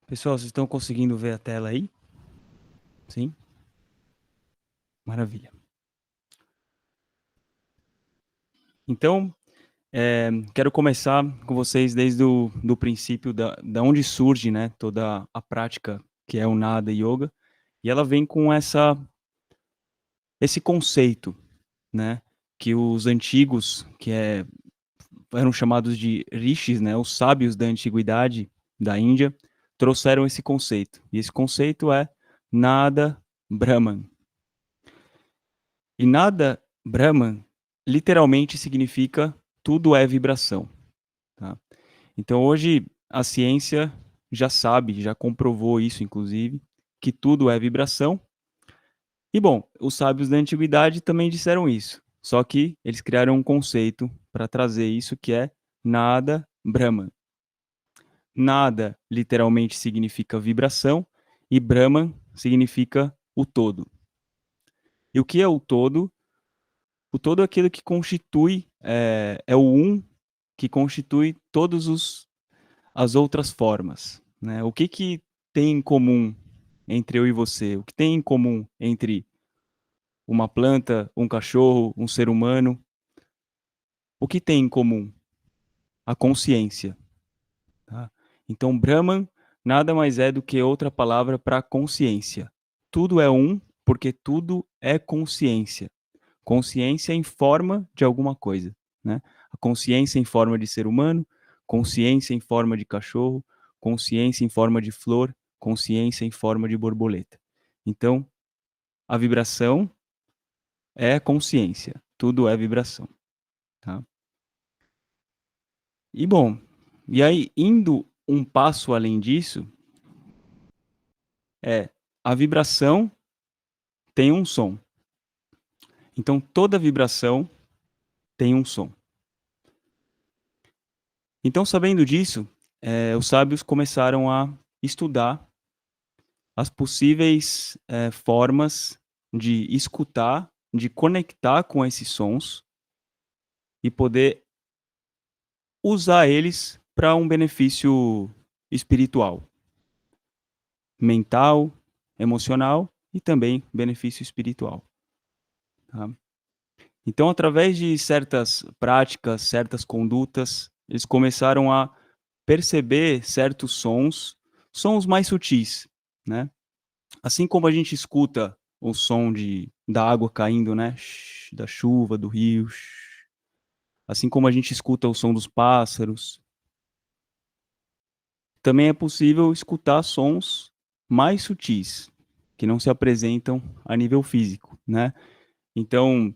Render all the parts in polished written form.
Pessoal, vocês estão conseguindo ver a tela aí? Sim? Maravilha. Então, quero começar com vocês desde o do princípio da onde surge, né, toda a prática que é o Nada Yoga, e ela vem com esse conceito, né, que os antigos, eram chamados de rishis, né, os sábios da antiguidade da Índia, trouxeram esse conceito. E esse conceito é Nada Brahman. E nada Brahman literalmente significa tudo é vibração, tá? Então hoje a ciência já sabe, já comprovou isso inclusive, que tudo é vibração. E bom, os sábios da antiguidade também disseram isso. Só que eles criaram um conceito para trazer isso que é nada Brahman. Nada literalmente significa vibração e Brahman significa o todo. E o que é o todo? O todo é aquilo que constitui, é o um que constitui todos os as outras formas, né. O que que tem em comum entre eu e você? O que tem em comum entre uma planta, um cachorro, um ser humano? O que tem em comum? A consciência, tá. Então Brahman nada mais é do que outra palavra para consciência. Tudo é um, porque tudo é consciência. Consciência em forma de alguma coisa, né? A consciência em forma de ser humano, consciência em forma de cachorro, consciência em forma de flor, consciência em forma de borboleta. Então, a vibração é consciência, tudo é vibração, tá? E bom, e aí indo um passo além disso, a vibração tem um som. Então toda vibração tem um som. Então sabendo disso, os sábios começaram a estudar as possíveis, formas de escutar, de conectar com esses sons e poder usar eles para um benefício espiritual, mental, emocional e também benefício espiritual, tá. Então, através de certas práticas, certas condutas, eles começaram a perceber certos sons, sons mais sutis, né. Assim como a gente escuta o som da água caindo, né, da chuva, do rio, assim como a gente escuta o som dos pássaros, também é possível escutar sons mais sutis, que não se apresentam a nível físico, né. Então,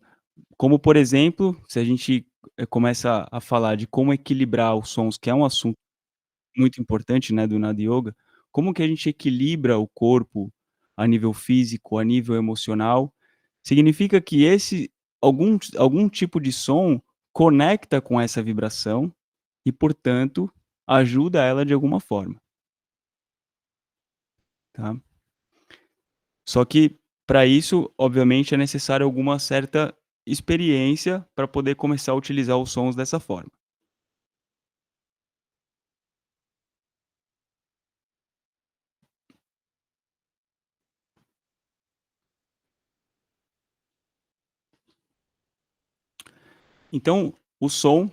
como por exemplo, se a gente, começa a falar de como equilibrar os sons, que é um assunto muito importante, né, do Nada Yoga, como que a gente equilibra o corpo a nível físico, a nível emocional, significa que esse algum tipo de som conecta com essa vibração e, portanto, ajuda ela de alguma forma, tá. Só que para isso, obviamente, é necessário alguma certa experiência para poder começar a utilizar os sons dessa forma. Então, o som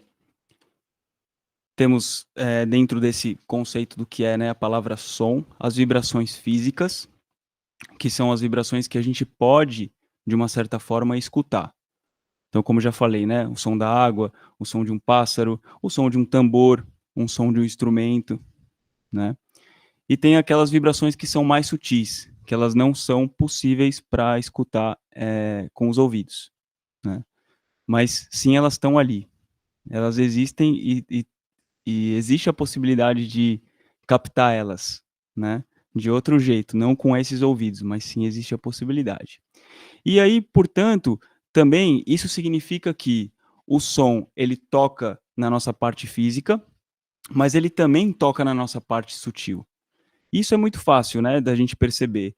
temos, dentro desse conceito do que é, né, a palavra som, as vibrações físicas, que são as vibrações que a gente pode, de uma certa forma, escutar. Então, como já falei, né, o som da água, o som de um pássaro, o som de um tambor, um som de um instrumento, né. E tem aquelas vibrações que são mais sutis, que elas não são possíveis para escutar, com os ouvidos, né. Mas sim, elas estão ali. Elas existem e existe a possibilidade de captar elas, né, de outro jeito, não com esses ouvidos, mas sim existe a possibilidade. E aí, portanto, também isso significa que o som, ele toca na nossa parte física, mas ele também toca na nossa parte sutil. Isso é muito fácil, né, da gente perceber.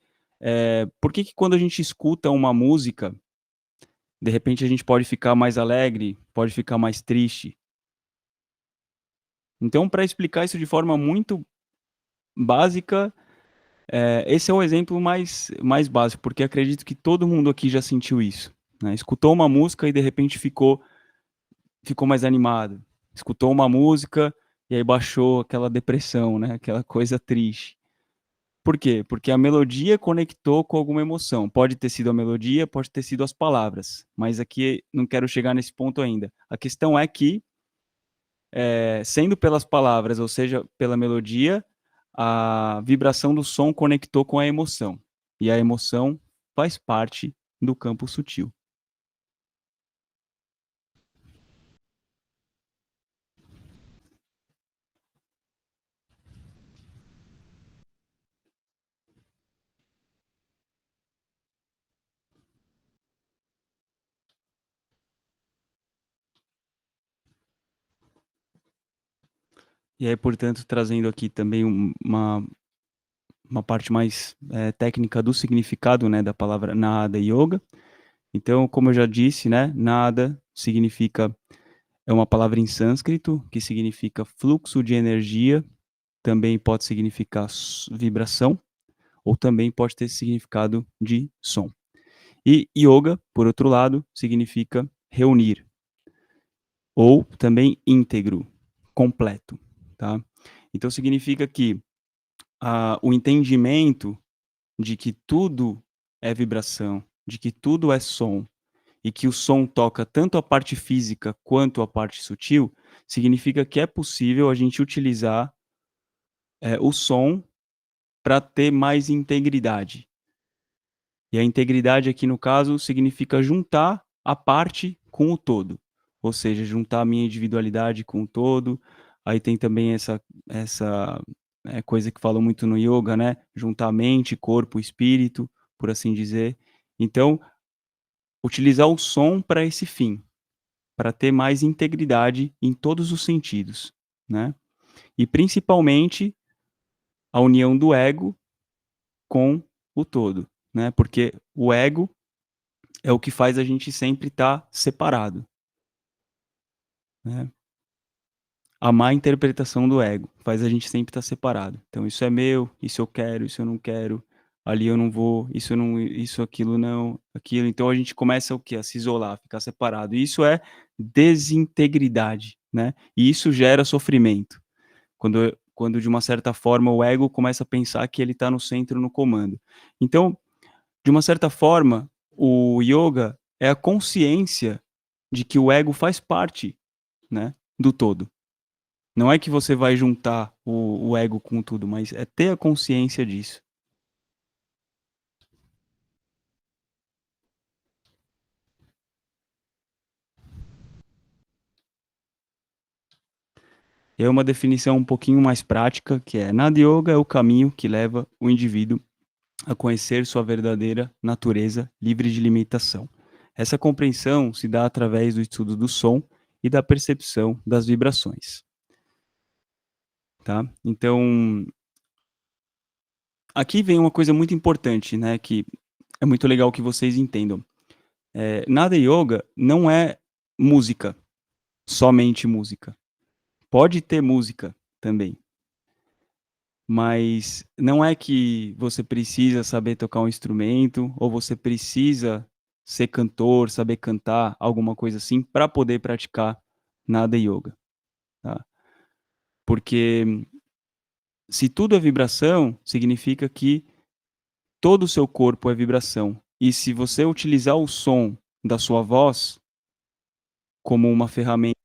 Por que que quando a gente escuta uma música, de repente a gente pode ficar mais alegre, pode ficar mais triste? Então, para explicar isso de forma muito básica, esse é o exemplo mais básico, porque acredito que todo mundo aqui já sentiu isso, né? Escutou uma música e de repente ficou mais animado. Escutou uma música e aí baixou aquela depressão, né, aquela coisa triste. Por quê? Porque a melodia conectou com alguma emoção. Pode ter sido a melodia, pode ter sido as palavras, mas aqui não quero chegar nesse ponto ainda. A questão é que, sendo pelas palavras, ou seja, pela melodia, a vibração do som conectou com a emoção. E a emoção faz parte do campo sutil. E aí, portanto, trazendo aqui também uma parte mais técnica do significado, né, da palavra nada e yoga. Então, como eu já disse, né, nada significa, é uma palavra em sânscrito que significa fluxo de energia, também pode significar vibração, ou também pode ter significado de som. E yoga, por outro lado, significa reunir, ou também íntegro, completo, tá? Então significa que o entendimento de que tudo é vibração, de que tudo é som, e que o som toca tanto a parte física quanto a parte sutil, significa que é possível a gente utilizar, o som para ter mais integridade. E a integridade aqui no caso significa juntar a parte com o todo, ou seja, juntar a minha individualidade com o todo. Aí tem também essa coisa que falam muito no yoga, né, juntar mente, corpo, espírito, por assim dizer. Então, utilizar o som para esse fim, para ter mais integridade em todos os sentidos, né. E principalmente a união do ego com o todo, né, porque o ego é o que faz a gente sempre estar separado, né. A má interpretação do ego faz a gente sempre estar separado. Então isso é meu, isso eu quero, isso eu não quero, ali eu não vou, isso eu não, isso, aquilo não, aquilo. Então a gente começa o quê? A se isolar, ficar separado. E isso é desintegridade, né. E isso gera sofrimento. Quando de uma certa forma o ego começa a pensar que ele está no centro, no comando. Então, de uma certa forma, o yoga é a consciência de que o ego faz parte, né, do todo. Não é que você vai juntar o ego com tudo, mas é ter a consciência disso. É uma definição um pouquinho mais prática, que é: Nada Yoga é o caminho que leva o indivíduo a conhecer sua verdadeira natureza livre de limitação. Essa compreensão se dá através do estudo do som e da percepção das vibrações, tá? Então, aqui vem uma coisa muito importante, né, que é muito legal que vocês entendam. Nada Yoga não é música, somente música. Pode ter música também, mas não é que você precisa saber tocar um instrumento ou você precisa ser cantor, saber cantar, alguma coisa assim, para poder praticar Nada Yoga, tá? Porque se tudo é vibração, significa que todo o seu corpo é vibração. E se você utilizar o som da sua voz como uma ferramenta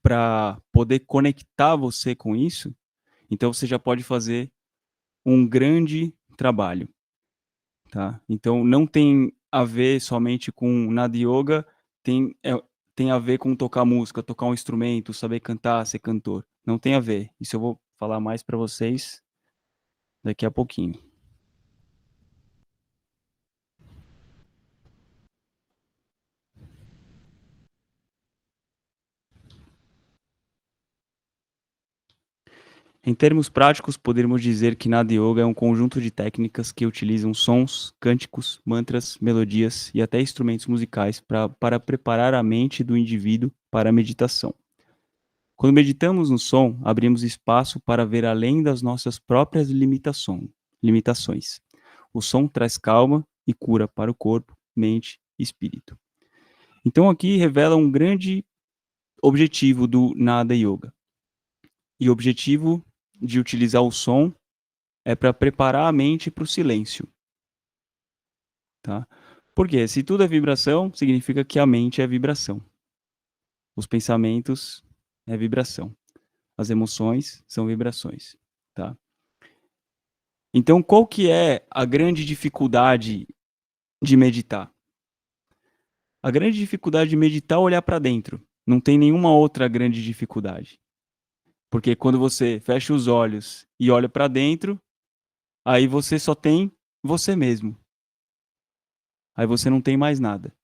para poder conectar você com isso, então você já pode fazer um grande trabalho, tá. Então não tem a ver somente com Nada Yoga, tem tem a ver com tocar música, tocar um instrumento, saber cantar, ser cantor. Não tem a ver. Isso eu vou falar mais para vocês daqui a pouquinho. Em termos práticos, podemos dizer que Nada Yoga é um conjunto de técnicas que utilizam sons, cânticos, mantras, melodias e até instrumentos musicais para preparar a mente do indivíduo para a meditação. Quando meditamos no som, abrimos espaço para ver além das nossas próprias limitações. O som traz calma e cura para o corpo, mente e espírito. Então aqui revela um grande objetivo do Nada Yoga. E o objetivo de utilizar o som é para preparar a mente para o silêncio, tá? Porque se tudo é vibração, significa que a mente é vibração. Os pensamentos é vibração. As emoções são vibrações, tá? Então, qual que é a grande dificuldade de meditar? A grande dificuldade de meditar é olhar para dentro. Não tem nenhuma outra grande dificuldade. Porque quando você fecha os olhos e olha para dentro, aí você só tem você mesmo. Aí você não tem mais nada.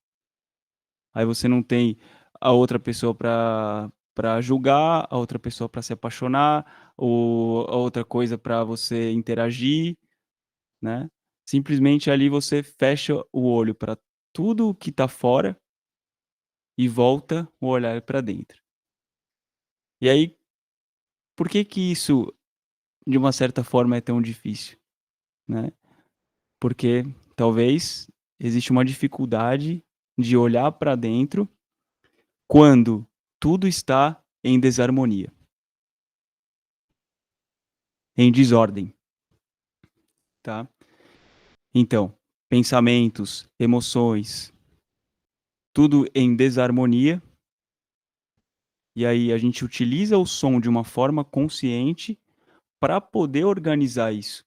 Aí você não tem a outra pessoa para julgar, a outra pessoa para se apaixonar, ou a outra coisa para você interagir, né? Simplesmente ali você fecha o olho para tudo que está fora e volta o olhar para dentro. E aí, por que que isso, de uma certa forma, é tão difícil, né? Porque talvez existe uma dificuldade de olhar para dentro quando tudo está em desarmonia, em desordem, tá? Então, pensamentos, emoções, tudo em desarmonia, e aí a gente utiliza o som de uma forma consciente para poder organizar isso.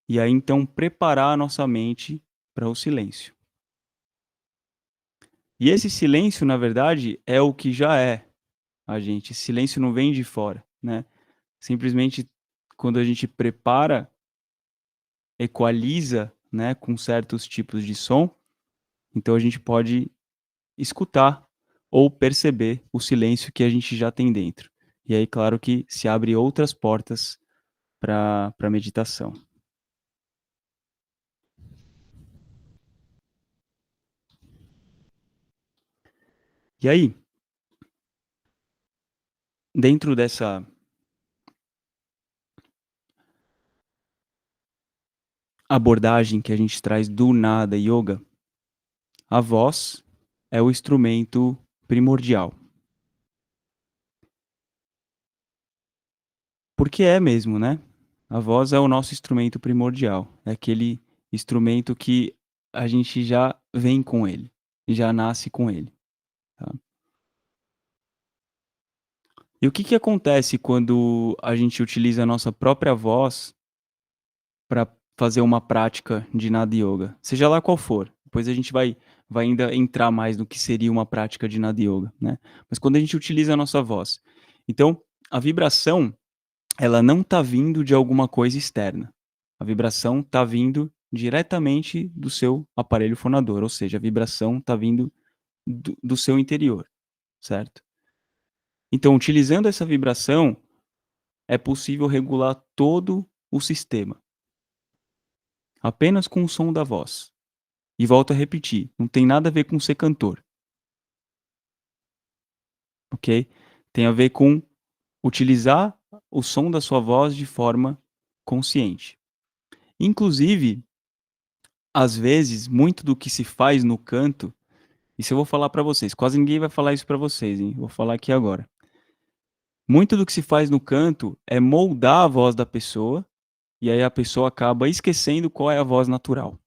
E aí então preparar a nossa mente para o silêncio. E esse silêncio, na verdade, é o que já é a gente. Esse silêncio não vem de fora, né? Simplesmente quando a gente prepara, equaliza, né, com certos tipos de som, então a gente pode escutar ou perceber o silêncio que a gente já tem dentro. E aí, claro que se abre outras portas para a meditação. E aí, dentro dessa abordagem que a gente traz do Nada Yoga, a voz é o instrumento primordial. Porque é mesmo, né? A voz é o nosso instrumento primordial. É aquele instrumento que a gente já vem com ele, já nasce com ele. Tá? E o que que acontece quando a gente utiliza a nossa própria voz para fazer uma prática de Nada Yoga? Seja lá qual for. Depois a gente vai ainda entrar mais no que seria uma prática de Nada Yoga, né? Mas quando a gente utiliza a nossa voz. Então, a vibração, ela não está vindo de alguma coisa externa. A vibração está vindo diretamente do seu aparelho fonador, ou seja, a vibração está vindo do seu interior, certo? Então, utilizando essa vibração, é possível regular todo o sistema, apenas com o som da voz. E volto a repetir, não tem nada a ver com ser cantor, ok? Tem a ver com utilizar o som da sua voz de forma consciente. Inclusive, às vezes, muito do que se faz no canto, isso eu vou falar para vocês, quase ninguém vai falar isso para vocês, hein? Vou falar aqui agora. Muito do que se faz no canto é moldar a voz da pessoa, e aí a pessoa acaba esquecendo qual é a voz natural.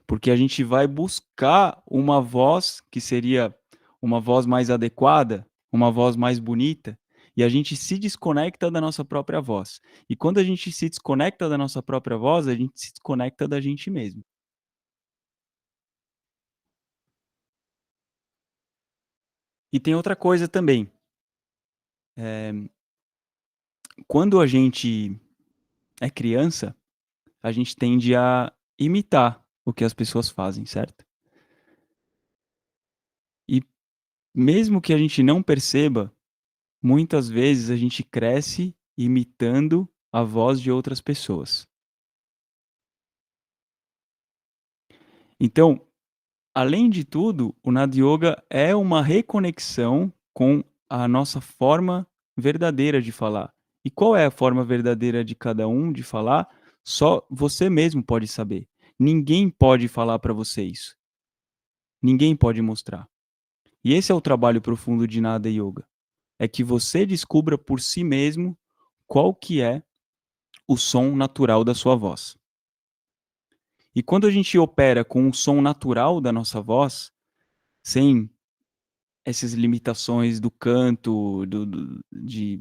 Porque a gente vai buscar uma voz que seria uma voz mais adequada, uma voz mais bonita, e a gente se desconecta da nossa própria voz. E quando a gente se desconecta da nossa própria voz, a gente se desconecta da gente mesmo. E tem outra coisa também. Quando a gente é criança, a gente tende a imitar o que as pessoas fazem, certo? E mesmo que a gente não perceba, muitas vezes a gente cresce imitando a voz de outras pessoas. Então, além de tudo, o Nada Yoga é uma reconexão com a nossa forma verdadeira de falar. E qual é a forma verdadeira de cada um de falar? Só você mesmo pode saber. Ninguém pode falar para você isso. Ninguém pode mostrar. E esse é o trabalho profundo de Nada Yoga. É que você descubra por si mesmo qual que é o som natural da sua voz. E quando a gente opera com o som natural da nossa voz, sem essas limitações do canto, de,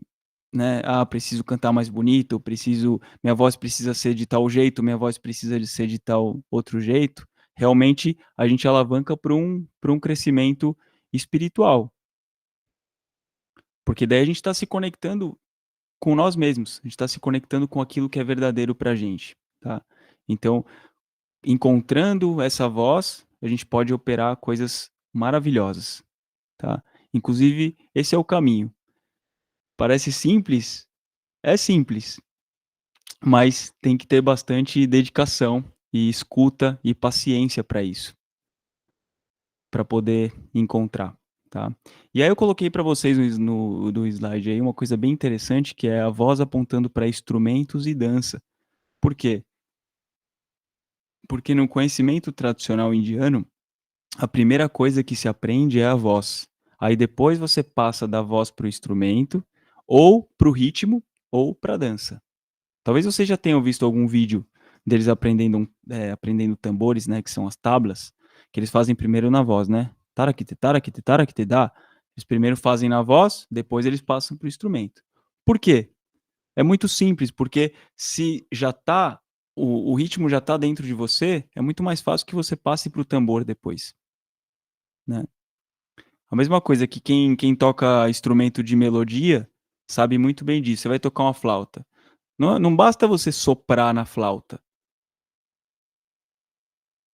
né, preciso cantar mais bonito, preciso, minha voz precisa ser de tal jeito, minha voz precisa de ser de tal outro jeito, realmente a gente alavanca para um crescimento espiritual, porque daí a gente está se conectando com nós mesmos, a gente está se conectando com aquilo que é verdadeiro para a gente, tá? Então, encontrando essa voz, a gente pode operar coisas maravilhosas, tá? Inclusive, esse é o caminho. Parece simples? É simples, mas tem que ter bastante dedicação e escuta e paciência para isso, para poder encontrar, tá? E aí eu coloquei para vocês no slide aí uma coisa bem interessante, que é a voz apontando para instrumentos e dança. Por quê? Porque no conhecimento tradicional indiano, a primeira coisa que se aprende é a voz. Aí depois você passa da voz para o instrumento, ou para o ritmo, ou para a dança. Talvez você já tenha visto algum vídeo deles aprendendo tambores, né, que são as tablas, que eles fazem primeiro na voz, né? Tarakite, tarakite, tarakite, dá. Eles primeiro fazem na voz, depois eles passam para o instrumento. Por quê? É muito simples, porque se já tá, o ritmo já está dentro de você, é muito mais fácil que você passe para o tambor depois, né? A mesma coisa que quem toca instrumento de melodia sabe muito bem disso. Você vai tocar uma flauta. Não basta você soprar na flauta.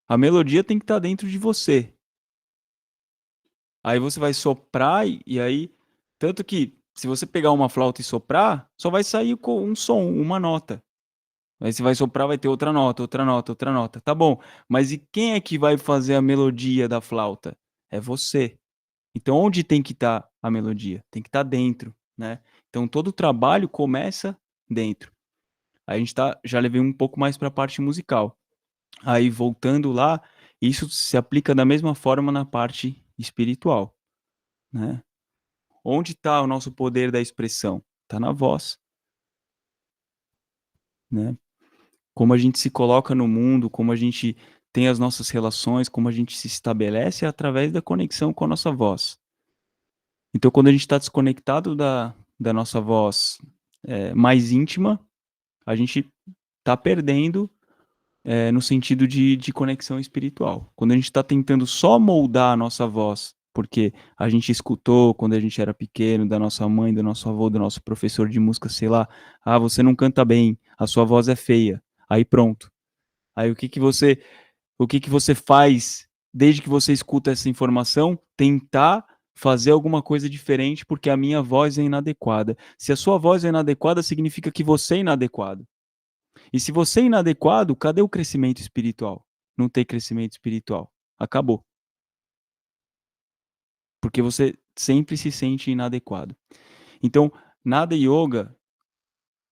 A melodia tem que estar dentro de você. Aí você vai soprar e aí, tanto que se você pegar uma flauta e soprar, só vai sair com um som, uma nota. Aí você vai soprar, vai ter outra nota, outra nota, outra nota. Tá bom, mas e quem é que vai fazer a melodia da flauta? É você. Então onde tem que estar a melodia? Tem que estar dentro, né? Então todo o trabalho começa dentro. Aí a gente já levei um pouco mais para a parte musical. Aí voltando lá, isso se aplica da mesma forma na parte espiritual, né? Onde está o nosso poder da expressão? Está na voz, né? Como a gente se coloca no mundo, como a gente tem as nossas relações, como a gente se estabelece é através da conexão com a nossa voz. Então, quando a gente está desconectado da nossa voz mais íntima, a gente está perdendo no sentido de conexão espiritual. Quando a gente está tentando só moldar a nossa voz, porque a gente escutou quando a gente era pequeno, da nossa mãe, do nosso avô, do nosso professor de música, sei lá, você não canta bem, a sua voz é feia. Aí pronto. Aí o que que você faz desde que você escuta essa informação? Tentar fazer alguma coisa diferente porque a minha voz é inadequada. Se a sua voz é inadequada, significa que você é inadequado. E se você é inadequado, cadê o crescimento espiritual? Não tem crescimento espiritual. Acabou. Porque você sempre se sente inadequado. Então, nada yoga,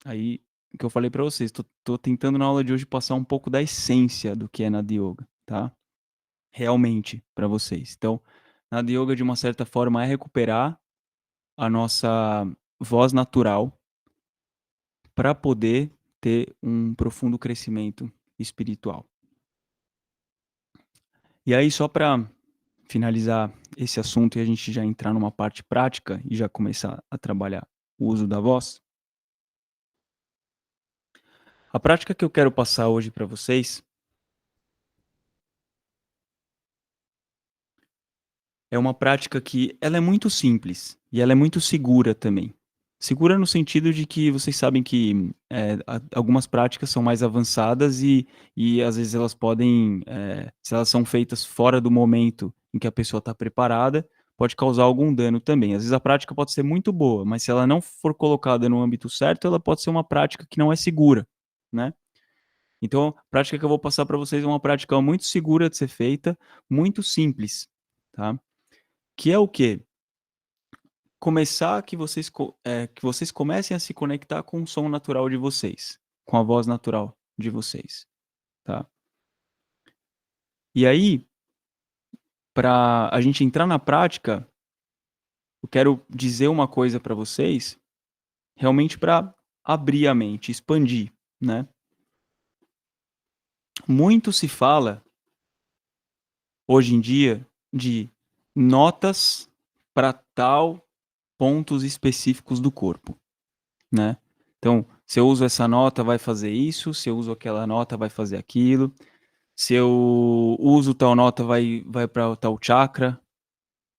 aí que eu falei para vocês, tô tentando na aula de hoje passar um pouco da essência do que é nada yoga, tá? Realmente para vocês. Então, nada yoga de uma certa forma é recuperar a nossa voz natural para poder ter um profundo crescimento espiritual. E aí, só para finalizar esse assunto e a gente já entrar numa parte prática e já começar a trabalhar o uso da voz, a prática que eu quero passar hoje para vocês é uma prática que ela é muito simples e ela é muito segura também. Segura no sentido de que vocês sabem que algumas práticas são mais avançadas e às vezes elas podem, se elas são feitas fora do momento em que a pessoa está preparada, pode causar algum dano também. Às vezes a prática pode ser muito boa, mas se ela não for colocada no âmbito certo, ela pode ser uma prática que não é segura, né? Então, a prática que eu vou passar para vocês é uma prática muito segura de ser feita, muito simples, tá? Que é o quê? Começar que vocês comecem a se conectar com o som natural de vocês, com a voz natural de vocês, tá? E aí, para a gente entrar na prática, eu quero dizer uma coisa para vocês, realmente para abrir a mente, expandir, né? Muito se fala hoje em dia de notas para tal pontos específicos do corpo, né? Então, se eu uso essa nota, vai fazer isso, se eu uso aquela nota, vai fazer aquilo, se eu uso tal nota, vai para tal chakra,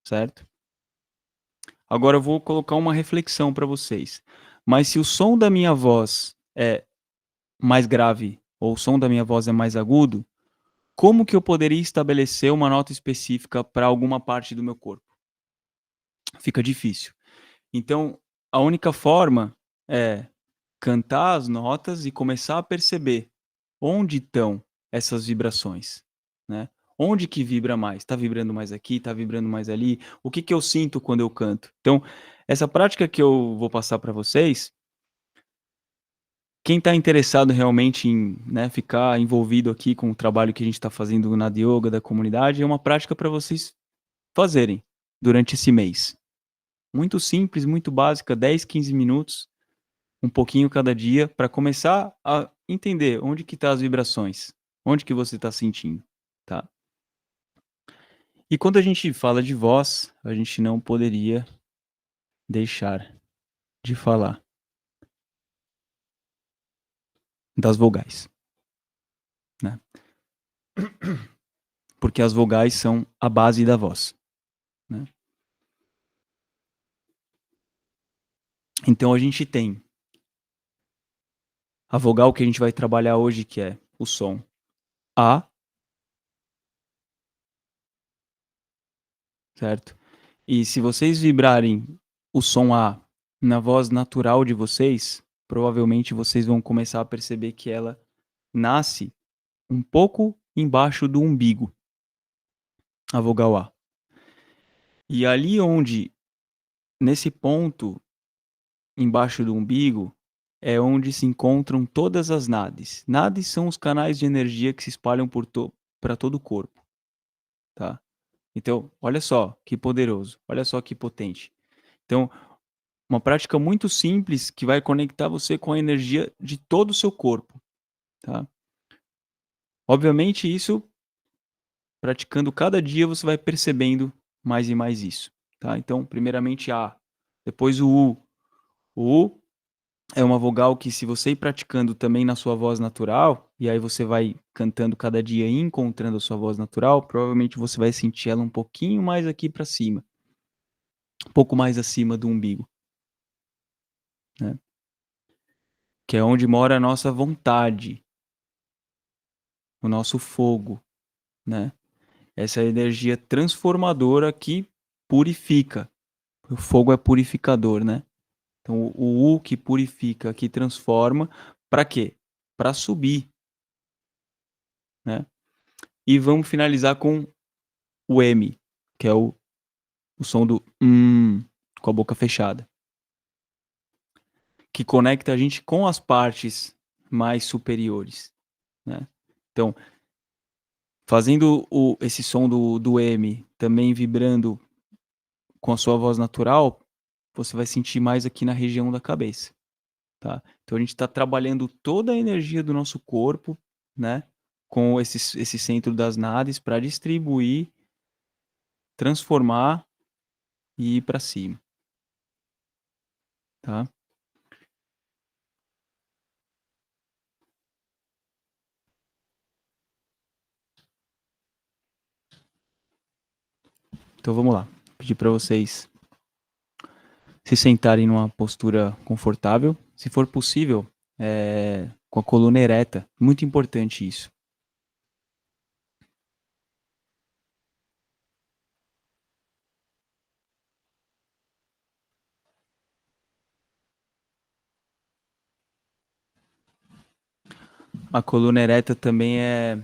certo? Agora eu vou colocar uma reflexão para vocês. Mas se o som da minha voz é mais grave ou o som da minha voz é mais agudo, como que eu poderia estabelecer uma nota específica para alguma parte do meu corpo? Fica difícil. Então, a única forma é cantar as notas e começar a perceber onde estão essas vibrações, né? Onde que vibra mais? Está vibrando mais aqui? Está vibrando mais ali? O que que eu sinto quando eu canto? Então, essa prática que eu vou passar para vocês, quem está interessado realmente em, né, ficar envolvido aqui com o trabalho que a gente está fazendo na yoga da comunidade, é uma prática para vocês fazerem durante esse mês. Muito simples, muito básica, 10, 15 minutos, um pouquinho cada dia, para começar a entender onde que tá as vibrações, onde que você está sentindo, tá? E quando a gente fala de voz, a gente não poderia deixar de falar das vogais, né? Porque as vogais são a base da voz, né? Então a gente tem a vogal que a gente vai trabalhar hoje, que é o som A, certo? E se vocês vibrarem o som A na voz natural de vocês, provavelmente vocês vão começar a perceber que ela nasce um pouco embaixo do umbigo, a vogal A. E ali onde, nesse ponto embaixo do umbigo, é onde se encontram todas as nadis. Nadis são os canais de energia que se espalham para todo o corpo, tá? Então, olha só que poderoso, olha só que potente. Então, uma prática muito simples que vai conectar você com a energia de todo o seu corpo, tá? Obviamente, isso, praticando cada dia, você vai percebendo mais e mais isso, tá? Então, primeiramente A, depois o U. O U é uma vogal que, se você ir praticando também na sua voz natural, e aí você vai cantando cada dia e encontrando a sua voz natural, provavelmente você vai sentir ela um pouquinho mais aqui para cima, um pouco mais acima do umbigo, né? Que é onde mora a nossa vontade, o nosso fogo, né? Essa energia transformadora que purifica. O fogo é purificador, né? Então o U que purifica, que transforma, para quê? Para subir, né? E vamos finalizar com o M, que é o som do com a boca fechada, que conecta a gente com as partes mais superiores, né? Então, fazendo esse som do M também vibrando com a sua voz natural, você vai sentir mais aqui na região da cabeça, tá? Então a gente está trabalhando toda a energia do nosso corpo, né? Com esse centro das nadis para distribuir, transformar e ir para cima, tá? Então vamos lá. Vou pedir para vocês se sentarem numa postura confortável, se for possível, com a coluna ereta. Muito importante isso. A coluna ereta também é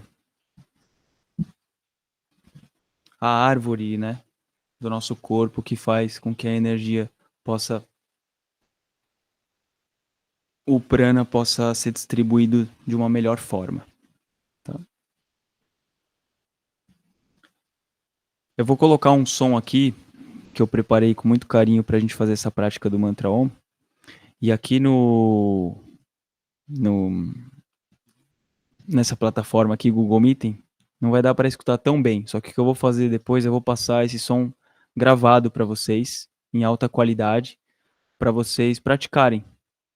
a árvore, né, do nosso corpo que faz com que a energia possa, o prana possa ser distribuído de uma melhor forma. Tá? Eu vou colocar um som aqui que eu preparei com muito carinho para a gente fazer essa prática do mantra Om. E aqui no nessa plataforma aqui, Google Meeting, não vai dar para escutar tão bem. Só que o que eu vou fazer depois, eu vou passar esse som gravado para vocês, em alta qualidade, para vocês praticarem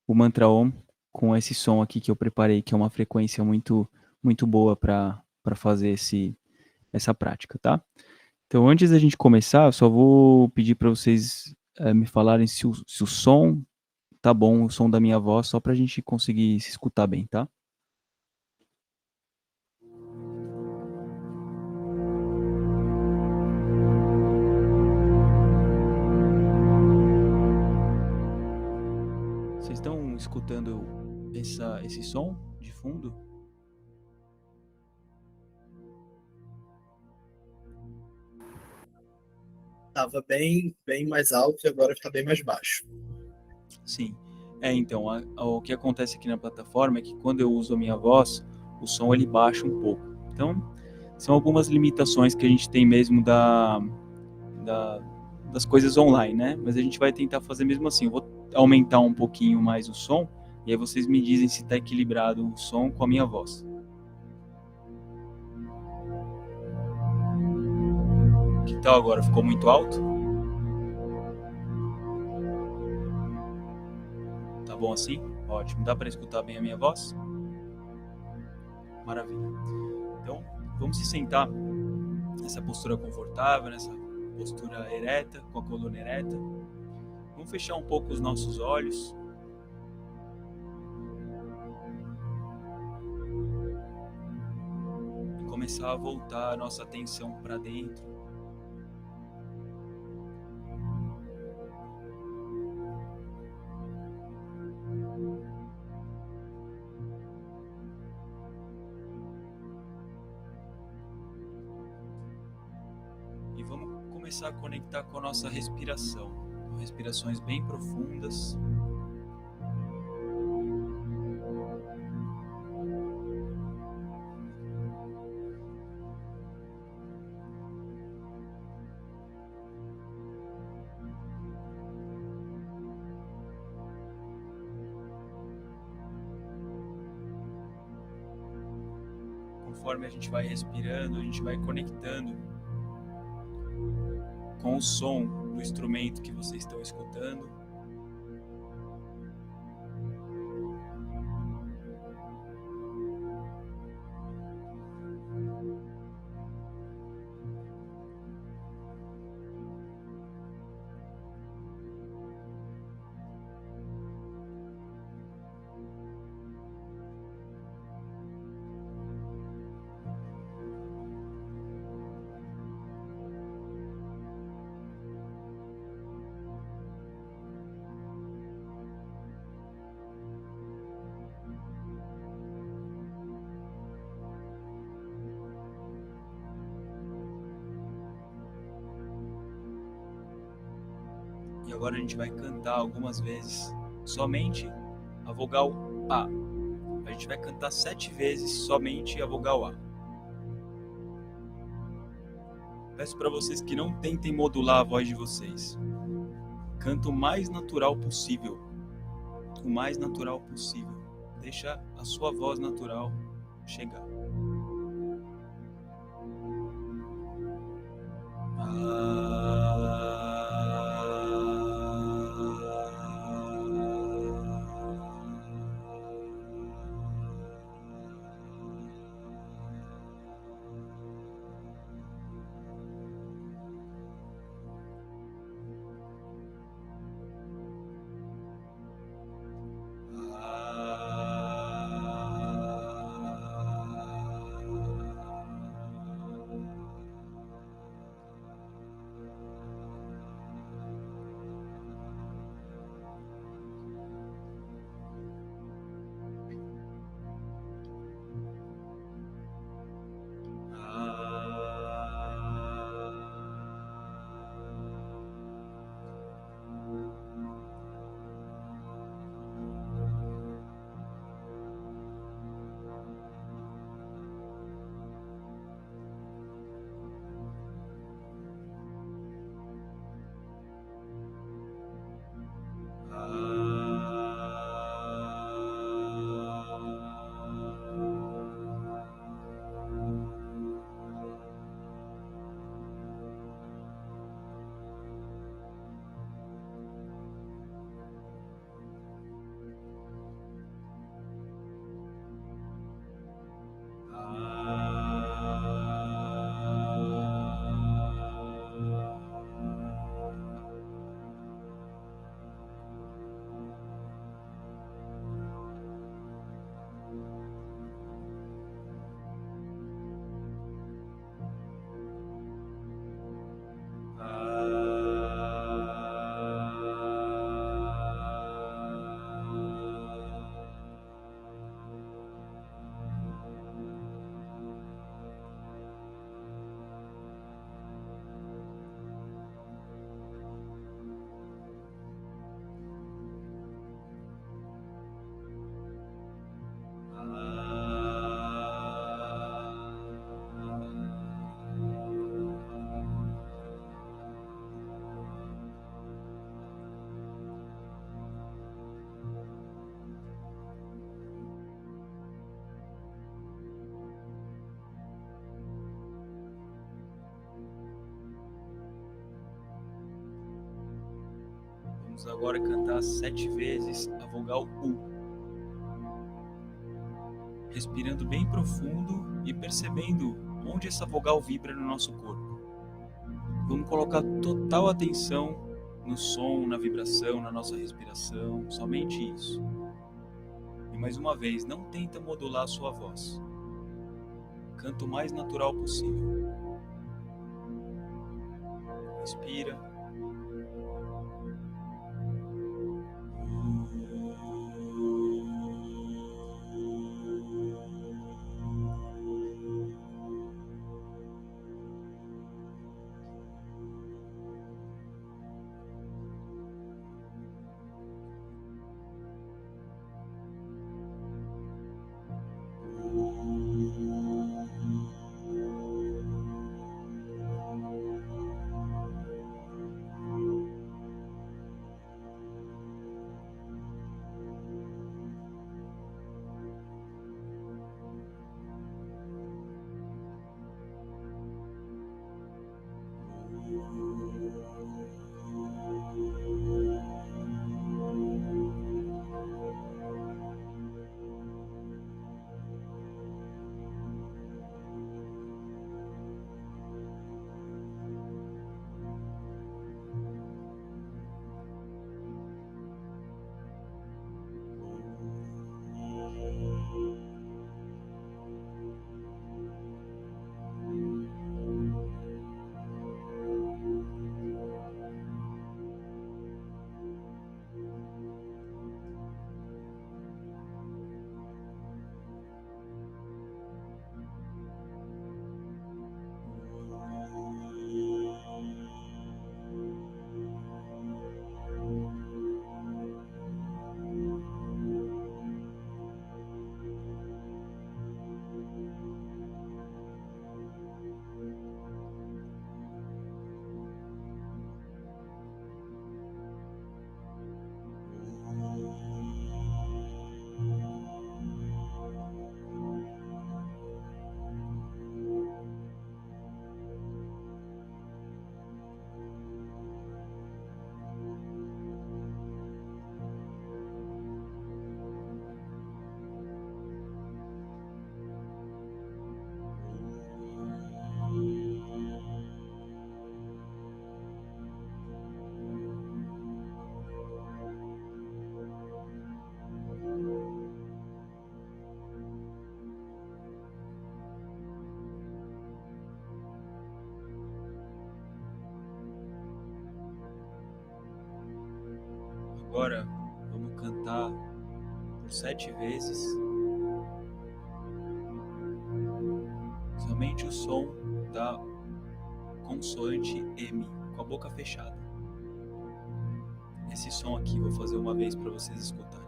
o mantra Om com esse som aqui que eu preparei, que é uma frequência muito boa para fazer essa prática, tá? Então, antes da gente começar, eu só vou pedir para vocês me falarem se o som tá bom, o som da minha voz, só para a gente conseguir se escutar bem, tá? Vocês estão escutando esse som de fundo? Tava bem mais alto e agora está bem mais baixo. Sim. Então, o que acontece aqui na plataforma é que quando eu uso a minha voz, o som ele baixa um pouco. Então, são algumas limitações que a gente tem mesmo da, das coisas online, né? Mas a gente vai tentar fazer mesmo assim. Eu vou aumentar um pouquinho mais o som, e aí vocês me dizem se está equilibrado o som com a minha voz. Que tal agora? Ficou muito alto? Tá bom assim? Ótimo. Dá para escutar bem a minha voz? Maravilha. Então, vamos se sentar nessa postura confortável, nessa postura ereta, com a coluna ereta. Vamos fechar um pouco os nossos olhos. E começar a voltar a nossa atenção para dentro. E vamos começar a conectar com a nossa respiração. Respirações bem profundas. Conforme a gente vai respirando, a gente vai conectando com o som do instrumento que vocês estão escutando. E agora a gente vai cantar algumas vezes somente a vogal A. A gente vai cantar 7 vezes somente a vogal A. Peço para vocês que não tentem modular a voz de vocês. Canta o mais natural possível. O mais natural possível. Deixa a sua voz natural chegar. Vamos agora cantar 7 vezes a vogal U. Respirando bem profundo e percebendo onde essa vogal vibra no nosso corpo. Vamos colocar total atenção no som, na vibração, na nossa respiração, somente isso. E mais uma vez, não tenta modular a sua voz. Canta o mais natural possível. Respira. Agora vamos cantar por 7 vezes somente o som da consoante M com a boca fechada. Esse som aqui vou fazer uma vez para vocês escutarem.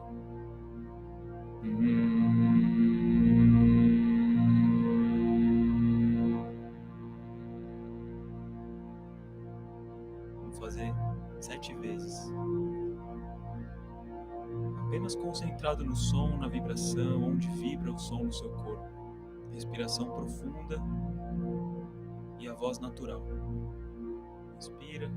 Vamos fazer 7 vezes. Apenas concentrado no som, na vibração, onde vibra o som no seu corpo. Respiração profunda e a voz natural. Inspira.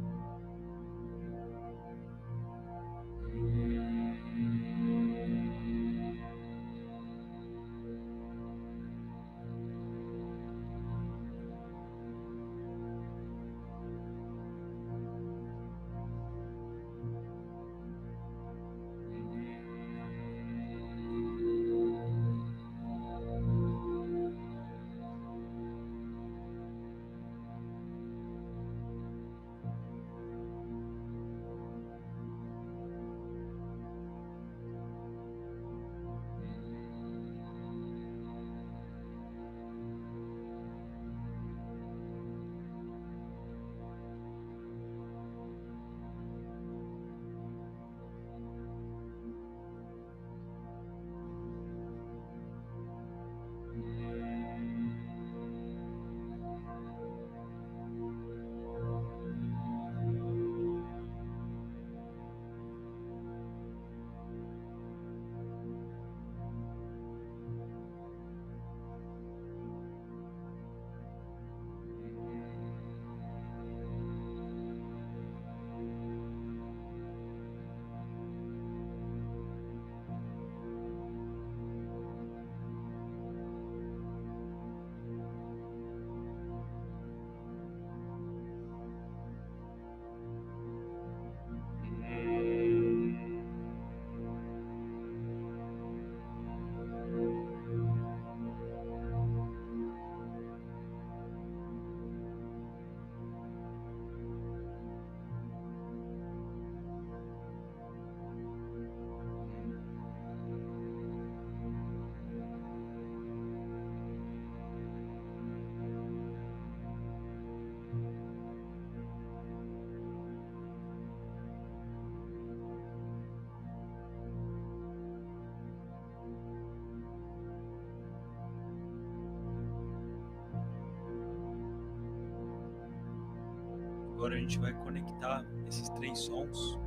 Agora a gente vai conectar esses 3 sons.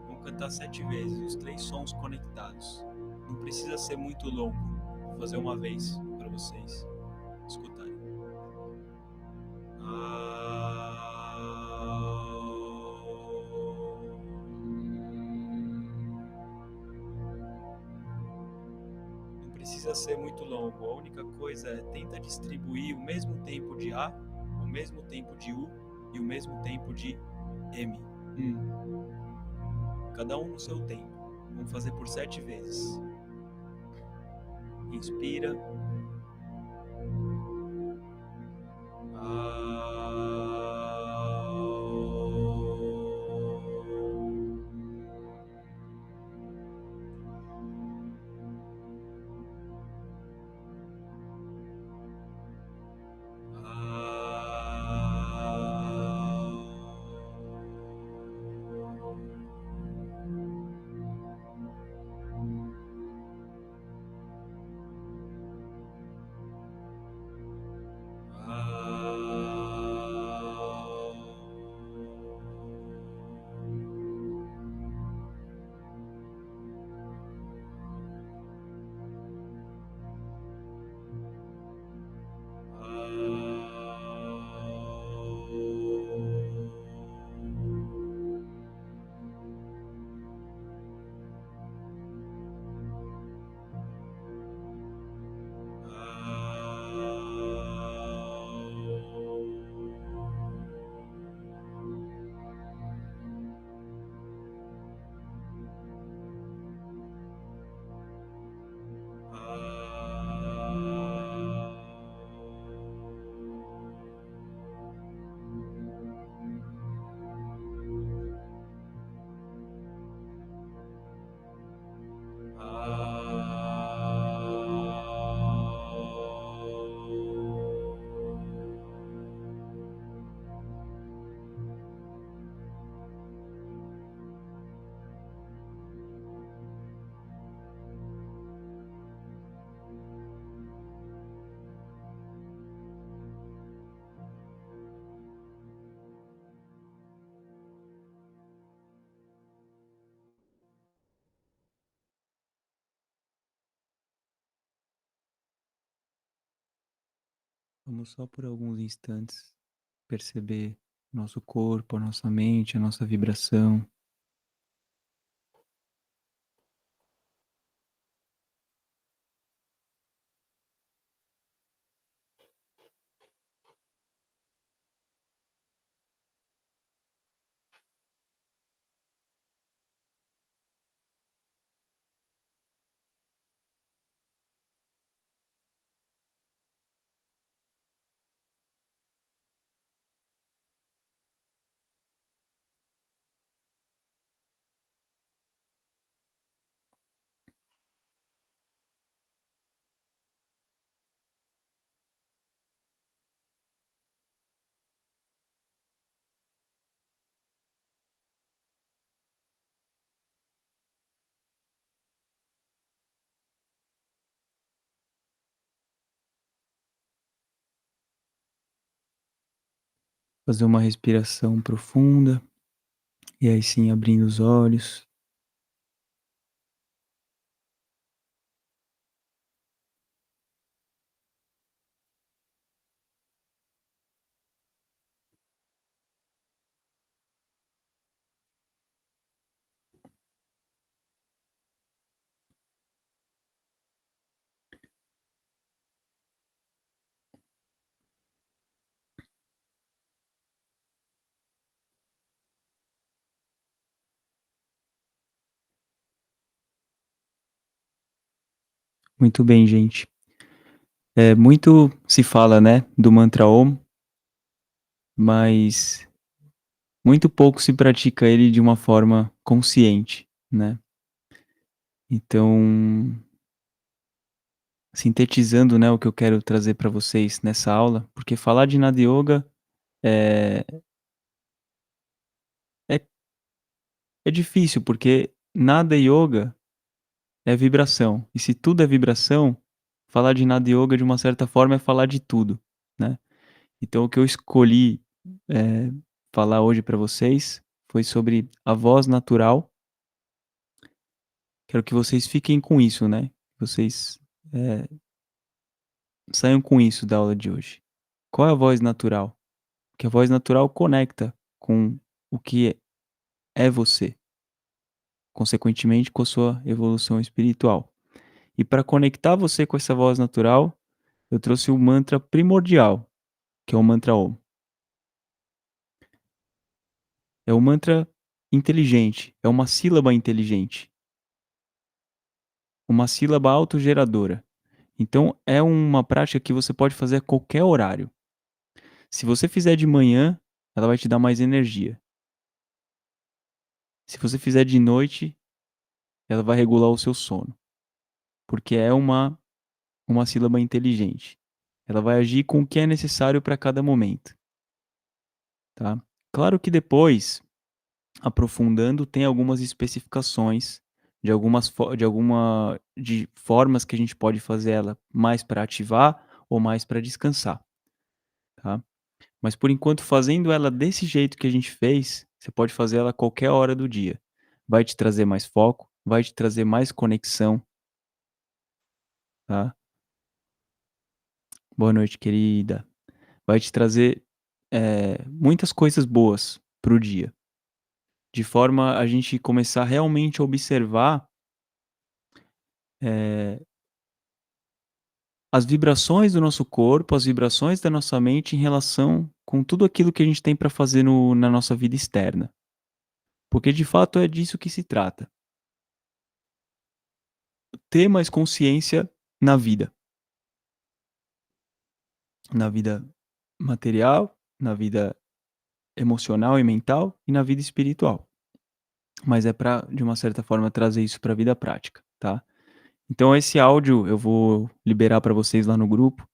Vamos cantar 7 vezes, os 3 sons conectados. Não precisa ser muito longo. Vou fazer uma vez para vocês escutarem. Não precisa ser muito longo. A única coisa é tenta distribuir o mesmo tempo de A, o mesmo tempo de U e o mesmo tempo de M. Cada um no seu tempo. Vamos fazer por 7 vezes. Inspira. Vamos só por alguns instantes perceber nosso corpo, a nossa mente, a nossa vibração. Fazer uma respiração profunda e aí sim abrindo os olhos. Muito bem, gente. Muito se fala, né, do mantra Om, mas muito pouco se pratica ele de uma forma consciente, né? Então, sintetizando, né, o que eu quero trazer para vocês nessa aula, porque falar de Nada Yoga é, é, é difícil, porque Nada Yoga é vibração. E se tudo é vibração, falar de Nada Yoga, de uma certa forma, é falar de tudo, né? Então, o que eu escolhi falar hoje para vocês foi sobre a voz natural. Quero que vocês fiquem com isso, né? Vocês saiam com isso da aula de hoje. Qual é a voz natural? Porque a voz natural conecta com o que é você, consequentemente com a sua evolução espiritual. E para conectar você com essa voz natural, eu trouxe o mantra primordial, que é o mantra Om. É um mantra inteligente, é uma sílaba inteligente, uma sílaba autogeradora. Então é uma prática que você pode fazer a qualquer horário. Se você fizer de manhã, ela vai te dar mais energia. Se você fizer de noite, ela vai regular o seu sono, porque é uma sílaba inteligente. Ela vai agir com o que é necessário para cada momento, tá? Claro que depois, aprofundando, tem algumas especificações de formas que a gente pode fazer ela mais para ativar ou mais para descansar, tá? Mas por enquanto, fazendo ela desse jeito que a gente fez, você pode fazer ela a qualquer hora do dia. Vai te trazer mais foco, vai te trazer mais conexão, tá? Boa noite, querida. Vai te trazer muitas coisas boas pro dia, de forma a gente começar realmente a observar as vibrações do nosso corpo, as vibrações da nossa mente em relação com tudo aquilo que a gente tem para fazer na nossa vida externa. Porque de fato é disso que se trata. Ter mais consciência na vida material, na vida emocional e mental e na vida espiritual. Mas é para, de uma certa forma, trazer isso para a vida prática, tá? Então esse áudio eu vou liberar para vocês lá no grupo,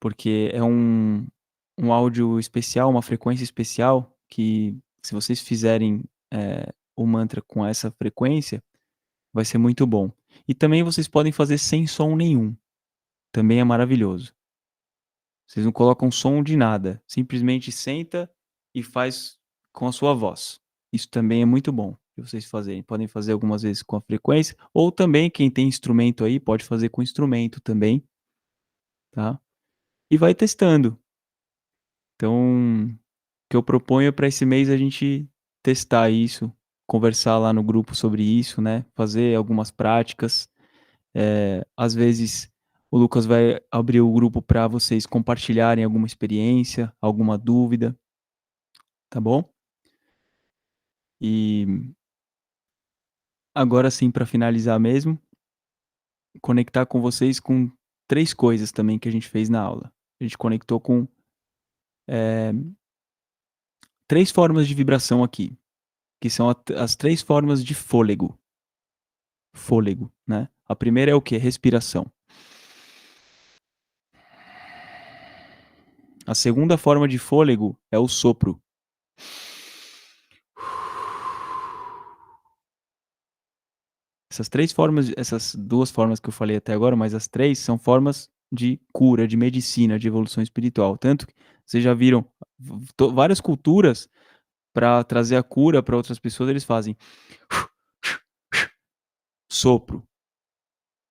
porque é um áudio especial, uma frequência especial, que se vocês fizerem o mantra com essa frequência, vai ser muito bom. E também vocês podem fazer sem som nenhum, também é maravilhoso. Vocês não colocam som de nada, simplesmente senta e faz com a sua voz. Isso também é muito bom de vocês fazerem. Podem fazer algumas vezes com a frequência, ou também quem tem instrumento aí pode fazer com instrumento também, tá? E vai testando. Então, o que eu proponho é para esse mês a gente testar isso, conversar lá no grupo sobre isso, né? Fazer algumas práticas. Às vezes o Lucas vai abrir o grupo para vocês compartilharem alguma experiência, alguma dúvida, tá bom? E agora sim, para finalizar mesmo, conectar com vocês com 3 coisas também que a gente fez na aula. A gente conectou com 3 formas de vibração aqui, que são as 3 formas de fôlego. Fôlego, né? A primeira é o quê? Respiração. A segunda forma de fôlego é o sopro. Essas 2 formas que eu falei até agora, mas as 3 são formas de cura, de medicina, de evolução espiritual. Tanto que vocês já viram várias culturas, para trazer a cura para outras pessoas, eles fazem sopro.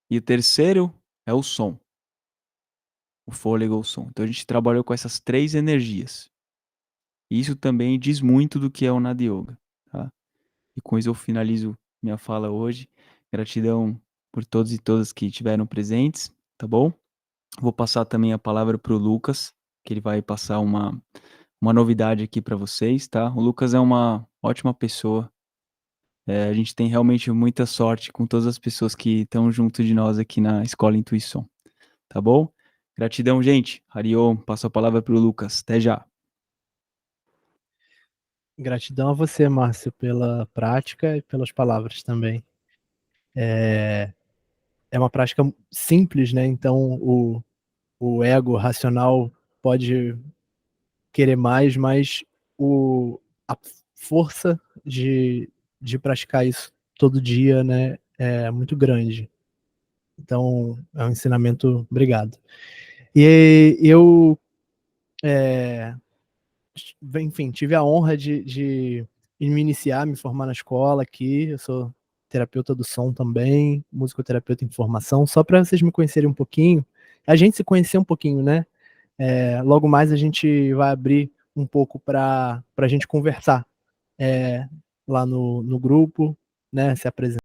E o terceiro é o som. O fôlego ou o som. Então a gente trabalhou com essas 3 energias. E isso também diz muito do que é o Nada Yoga, tá? E com isso eu finalizo minha fala hoje. Gratidão por todos e todas que estiveram presentes, tá bom? Vou passar também a palavra para o Lucas, que ele vai passar uma novidade aqui para vocês, tá? O Lucas é uma ótima pessoa. A gente tem realmente muita sorte com todas as pessoas que estão junto de nós aqui na Escola Intuição, tá bom? Gratidão, gente. Hariom, passo a palavra para o Lucas. Até já. Gratidão a você, Márcio, pela prática e pelas palavras também. É uma prática simples, né? Então o ego racional pode querer mais, mas a força de praticar isso todo dia, né, é muito grande. Então, é um ensinamento. Obrigado. E eu enfim, tive a honra de me iniciar, me formar na escola aqui. Eu sou terapeuta do som também, musicoterapeuta em formação, só para vocês me conhecerem um pouquinho, a gente se conhecer um pouquinho, né? Logo mais a gente vai abrir um pouco para a gente conversar lá no grupo, né? Se apresentar.